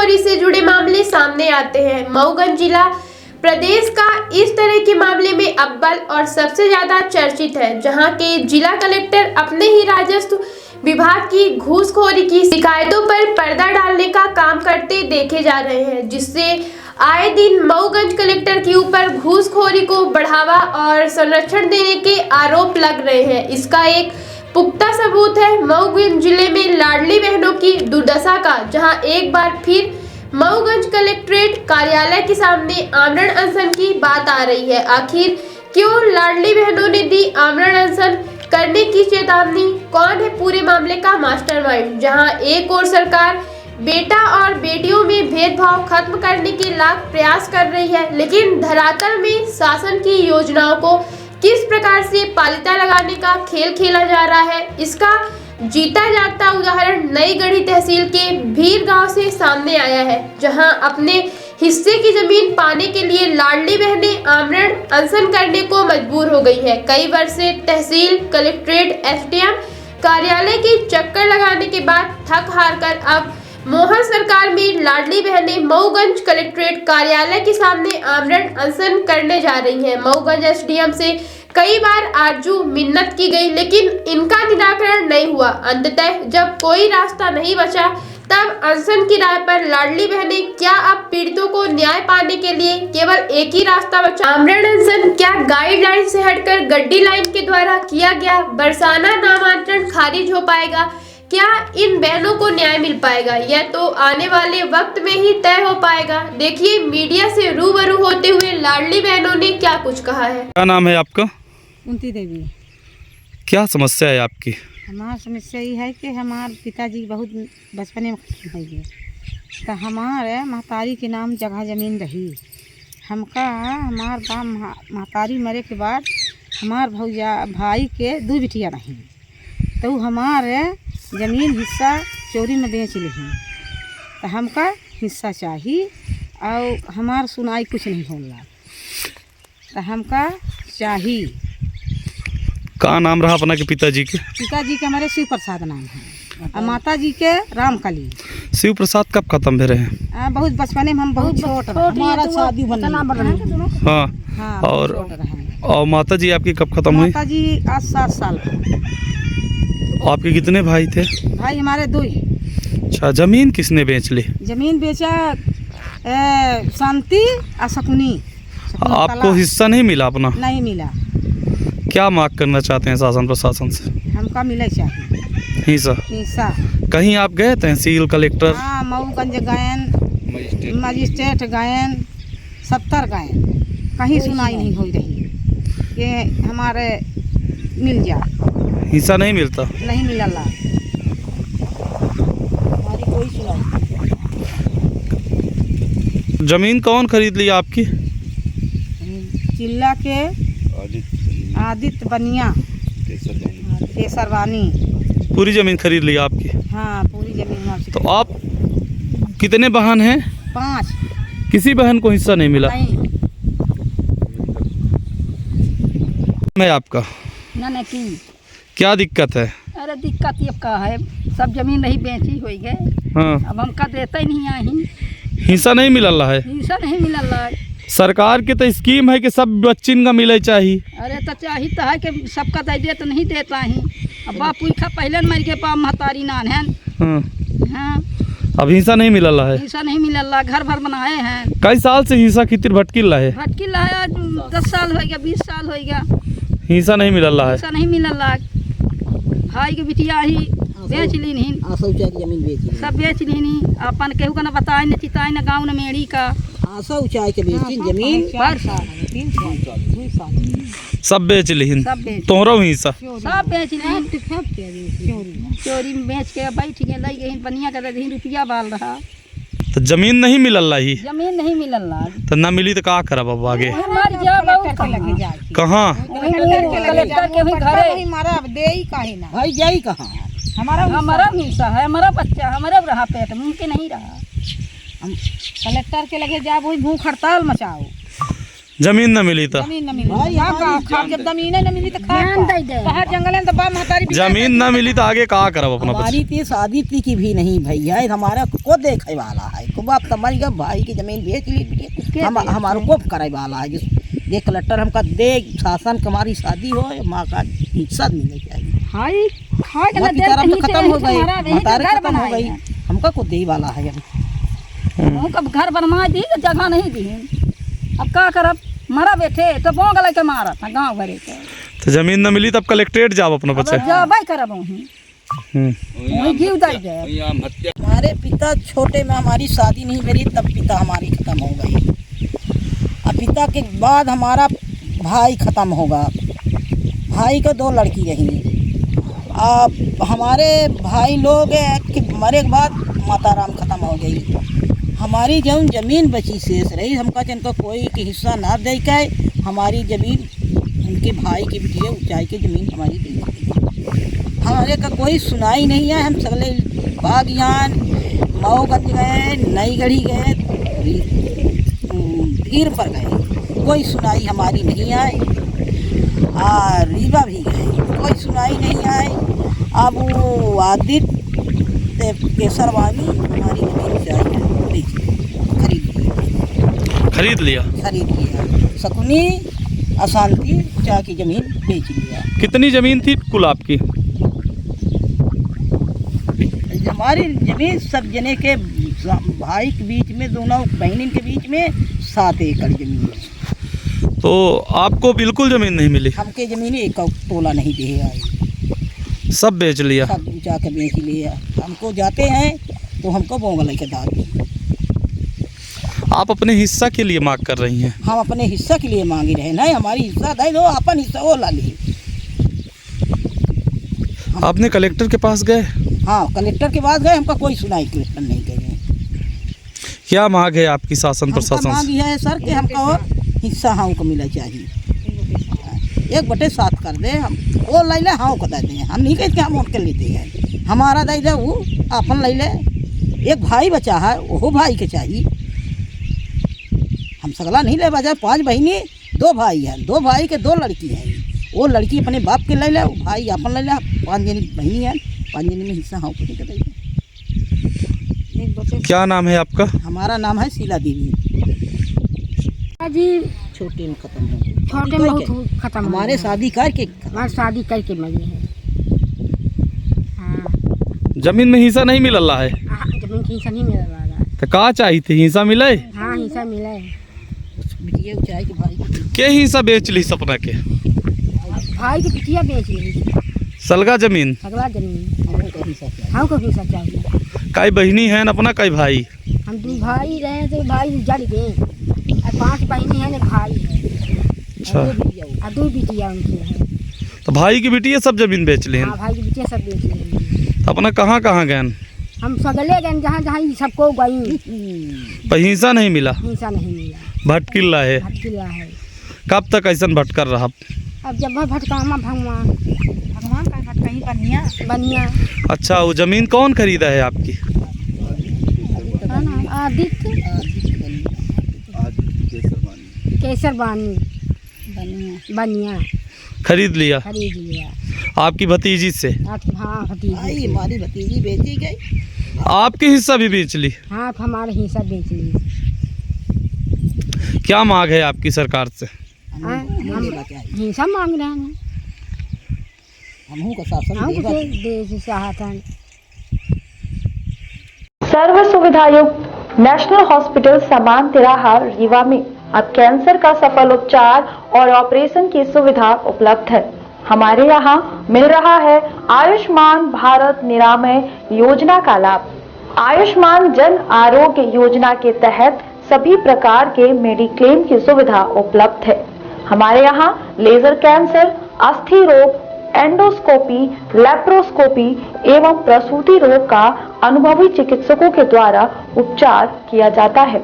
घूसखोरी से जुड़े मामले सामने आते हैं। मऊगंज जिला प्रदेश का इस तरह के मामले में अव्वल और सबसे ज्यादा चर्चित है, जहां के जिला कलेक्टर अपने ही राजस्व विभाग की घूसखोरी की शिकायतों पर पर्दा डालने का काम करते देखे जा रहे हैं, जिससे आए दिन मऊगंज कलेक्टर के ऊपर घूसखोरी को बढ़ावा और संरक्षण देने के आरोप लग रहे हैं। इसका एक पुख्ता सबूत है मऊगंज जिले में लाडली बहनों की दुर्दशा का, जहां एक बार फिर मऊगंज कलेक्ट्रेट कार्यालय के सामने आमरण अनशन की बात आ रही है। आखिर क्यों लाडली बहनों ने दी आमरण अनशन करने की चेतावनी? कौन है पूरे मामले का मास्टरमाइंड? जहां एक और सरकार बेटा और बेटियों में भेदभाव खत्म करने के लाख प्रयास कर रही है, लेकिन धरातल में शासन की योजनाओं को किस प्रकार से पालिता लगाने का खेल खेला जा रहा है, इसका जीता जागता उदाहरण नई गढ़ी तहसील के भीर गांव से सामने आया है, जहां अपने हिस्से की जमीन पाने के लिए लाडली बहनें आमरण अनशन करने को मजबूर हो गई है। कई वर्ष से तहसील, कलेक्ट्रेट, एसडीएम कार्यालय के चक्कर लगाने के बाद थक हार कर अब मोहन सरकार में लाडली बहनें मऊगंज कलेक्ट्रेट कार्यालय के सामने आमरण अनशन करने जा रही हैं। मऊगंज एसडीएम से कई बार आरजू मिन्नत की गई, लेकिन इनका निराकरण नहीं हुआ। अंततः जब कोई रास्ता नहीं बचा, तब अनशन की राय पर लाडली बहनें क्या अब पीड़ितों को न्याय पाने के लिए केवल एक ही रास्ता बचा? आमरण अनशन क्या गाइडलाइन से हटकर गड्डी लाइन के द्वारा किया गया बरसाना नामांकन खारिज हो पाएगा? क्या इन बहनों को न्याय मिल पाएगा? यह तो आने वाले वक्त में ही तय हो पाएगा। देखिए मीडिया से रूबरू होते हुए लाडली बहनों ने क्या कुछ कहा है। क्या नाम है आपका? कुंती देवी। क्या समस्या है आपकी? हमारी समस्या ये है कि हमारे पिताजी बहुत बचपने में खत्म हो गए, तो हमारे महतारी के नाम जगह ज़मीन रही। हमका हमार बाप महतारी मरे के बाद हमार भाई के 2 बिटिया रही, तो हमारे ज़मीन हिस्सा चोरी में बेच ली, तो हमका हिस्सा चाहिए और हमार सुनाई कुछ नहीं होला, तो हमका चाहिए। क्या नाम रहा अपना के पिताजी के? पिताजी के हमारे शिव प्रसाद नाम है और माता जी के रामकली। शिव प्रसाद कब खत्म भरे हैं? बहुत बचपने में हम बहुत छोट हमारा शादी हाँ, हाँ, और माता जी आपकी कब खत्म हुई? माता जी आज 7 साल। आपके कितने भाई थे? भाई हमारे 2 ही। अच्छा, जमीन किसने बेच ली? जमीन बेचा शांति और शकुनी। आपको हिस्सा नहीं मिला अपना? नहीं मिला। क्या मांग करना चाहते हैं शासन प्रशासन से? हमका मिले चाहिए हिस्सा। कहीं आप गए तहसील, कलेक्टर? हाँ, मऊगंज गए, मजिस्ट्रेट गए, 70 गए, कहीं सुनाई नहीं हो रही कि हमारे मिल जाए। हिस्सा नहीं मिलता? नहीं मिला ला, हमारी कोई सुनाई। जमीन कौन खरीद लिया आपकी? जिला के आदित्य बनिया केसरवानी। पूरी जमीन खरीद लिया आपकी? हाँ, पूरी जमीन आपसे। तो आप कितने बहन हैं? 5। किसी बहन को हिस्सा नहीं मिला? नहीं। मैं आपका ना की क्या दिक्कत है? अरे दिक्कत ये का है, सब जमीन नहीं बेची हो गए। हाँ, अब हमका देता ही नहीं आई, हिस्सा नहीं मिलल है। हिस्सा नहीं मिलल। सरकार के तो स्कीम है कि सब बच्चिन का मिले चाहिए। अरे तो चाहिए तो है कि सबका दे दे, तो नहीं देता ही। अब बाप पूछा पहले मर के बाप महतारी नान है। हाँ, हाँ, अब हिस्सा नहीं मिलल है। हिस्सा नहीं मिलल, घर भर बनाए हैं। कई साल से हिस्सा खातिर भटकिल है? भटकिल है, 10 साल हो गया, 20 साल हो गया, हिस्सा नहीं मिलल है। हिस्सा नहीं मिलल। भाई के बिटिया ही बेच ली नहीं, सब बेच ली नहीं। अपन केहू का न बताए न चिताए न गाँव न मेड़ी का ऊंचाई के जमीन सब बेच ली। सब बेच, तोहरो हिस्सा सब बेच ली। चोरी में बेच के बैठ गए, लग गई बनिया का रुपया बाल रहा। तो जमीन नहीं मिलल ही? जमीन नहीं मिलल। तो ना मिली तो का करब अब आगे? कहाँ? कलेक्टर के घरे हमारा हिस्सा है, हमारा बच्चा हमारा रहा, पेट मुँह के नहीं रहा। हम कलेक्टर के लगे जाओ, वही भूख हड़ताल मचाओ। जमीन न मिली था। जमीन न मिली जब जमीन न मिली तो बाहर जंगल में दबा महतारी जमीन न मिली तो आगे कहा करब अपना बच्चा? हमारी थी शादी थी की भी नहीं भैया, हमारा को देखे वाला है को बाप तुम्हारी का भाई की जमीन बेच ली, हम हमारे को करे वाला है। ये कलेक्टर हमका दे शासन हमारी शादी हो माँ का हिस्सा मिलना चाहिए। हाय खाए के ना दे तो नहीं खत्म हो गई, महतारी घर खत्म हो बनाए गई, हमका को दे वाला है। वो कब घर बनवा दी तो जगह नहीं दी। अब का करब मरा बैठे तो बोंग लगे मारा था गाँव भरे के। तो जमीन न मिली तब कलेक्ट्रेट जाओ अपना अब बच्चा। जबै करब वहीं जीव दई गए। हमारे पिता छोटे में हमारी शादी नहीं मेरी तब पिता हमारी खत्म हो गई। अब पिता के बाद हमारा भाई खत्म होगा, भाई को 2 लड़की रही। अब हमारे भाई लोग कि मरे के बाद माता राम खत्म हो गई। हमारी जब जमीन बची शेष रही हमका जिनको कोई के हिस्सा ना दे के हमारी जमीन उनके भाई की बिटिया ऊंचाई की जमीन हमारी दे दी। हमारे का कोई सुनाई नहीं है। हम सगले बागियान मऊगंज गए, नई गढ़ी गए, भीड़ पर गए, कोई सुनाई हमारी नहीं आई। और रीवा भी गए, कोई सुनाई नहीं आई। अब वो आदित्य केसरवानी हमारी जमीन चाहिए खरीद लिया। शकुनी अशांति चाह की जमीन बेच लिया। कितनी जमीन थी कुल आपकी? हमारी जमीन सब जने के भाई के बीच में, दोनों बहन के बीच में 7 एकड़ जमीन है। तो आपको बिल्कुल जमीन नहीं मिली? हमके जमीन 1 तोला नहीं दे आई, सब बेच लिया। सब जाके बेच लिया। हमको जाते हैं तो हमको बोंगल के दाद। आप अपने हिस्सा के लिए मांग कर रही हैं? हम अपने हिस्सा के लिए मांगी रहे, नहीं हमारी हिस्सा दे दो, अपन हिस्सा वो ला ली। आपने कलेक्टर के पास गए? हाँ कलेक्टर के पास गए, हमका कोई सुनाई कलेक्टर नहीं गए। क्या मांग है आपकी शासन प्रशासन मांग से? यह है सर कि हमको हिस्सा हमको मिला चाहिए। 1/7 कर दे, हम वो ले ले हाँ को दे दें। हम नहीं कहते हम उनके लेते हैं, हमारा दे दे वो अपन ले ले। एक भाई बचा है वो भाई के चाहिए, हम सगला नहीं ले बजा। 5 बहनी 2 भाई हैं, 2 भाई के 2 लड़की हैं। वो लड़की अपने बाप के ले ले, वो भाई अपन ले ले। 5 जनी बहनी हैं, 5 जनी में हिस्सा हाँ को नहीं कर। क्या नाम है आपका? हमारा नाम है शीला देवी। जी छोटे में खत्म हो गई, छोटे में बहुत खत्म हो हमारे गए। शादी करके हमारी शादी करके मरी है। हाँ जमीन में हिस्सा नहीं मिल रहा है? जमीन की हिस्सा नहीं मिल रहा है। तो का चाहिए थी हिस्सा मिले? हाँ हिस्सा मिला है। बिटिया ऊंचाई के भाई की के हिस्सा बेच ली सपना के? भाई की बिटिया बेच ली सलगा जमीन। अगला जमीन हमको का हिस्सा चाहिए। हम को हिस्सा चाहिए। कई बहनी है अपना, कई भाई? हम 2 भाई रहे तो भाई जड़ गए और 5 बहनी है ना भाई है अच्छा, और 2 बिटिया उनकी है। तो भाई की बेटी सब जमीन बेच ली? हाँ भाई की बिटिया सब बेच ली। अपना कहाँ कहाँ गए? हम सगले गए जहाँ जहाँ सबको गई, पर हिस्सा नहीं मिला, हिस्सा नहीं मिला, भटकिल रहा है। भटकिला है। कब तक ऐसा भटकर रहा? अब जब भटकामा भगवान भगवान का कहीं बनिया बनिया। अच्छा, वो जमीन कौन खरीदा है आपकी? आदित्य केसरवानी बनिया खरीद लिया खरीद लिया आपकी भतीजी से? हाँ भतीजी। भाई हमारी भतीजी बेची गई, आपकी हिस्सा भी बेच ली? हाँ हमारे हिस्सा बेच ली। क्या मांग है आपकी सरकार से? हाँ, हमें देना चाहिए। हिस्सा मांग रहे हैं। हमहू का शासन हम देगा। दे चाहतन। सर्व सुविधायुक्त नेशनल हॉस्पिटल समान तिराहा रीवा में अब कैंसर का सफल उपचार और ऑपरेशन की सुविधा उपलब्ध है। हमारे यहाँ मिल रहा है आयुष्मान भारत निरामय योजना का लाभ। आयुष्मान जन आरोग्य योजना के तहत सभी प्रकार के मेडिक्लेम की सुविधा उपलब्ध है। हमारे यहाँ लेजर कैंसर, अस्थि रोग, एंडोस्कोपी, लेप्रोस्कोपी एवं प्रसूति रोग का अनुभवी चिकित्सकों के द्वारा उपचार किया जाता है।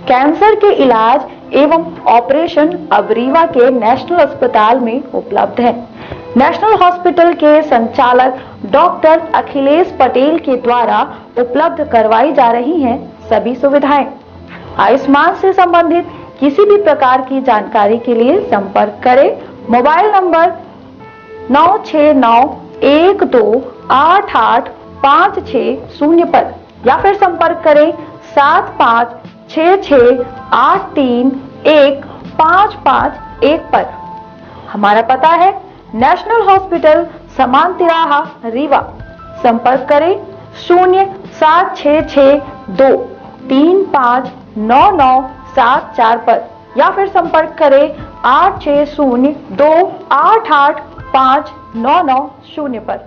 कैंसर के इलाज एवं ऑपरेशन अब रीवा के नेशनल अस्पताल में उपलब्ध है। नेशनल हॉस्पिटल के संचालक डॉक्टर अखिलेश पटेल के द्वारा उपलब्ध करवाई जा रही हैं सभी सुविधाएं। आयुष्मान से संबंधित किसी भी प्रकार की जानकारी के लिए संपर्क करें मोबाइल नंबर 9691288560 पर या फिर संपर्क करें 7566831551 पर। हमारा पता है नेशनल हॉस्पिटल समान तिराहा रीवा। संपर्क करें 07662359974 पर या फिर संपर्क करें 8602885990 पर।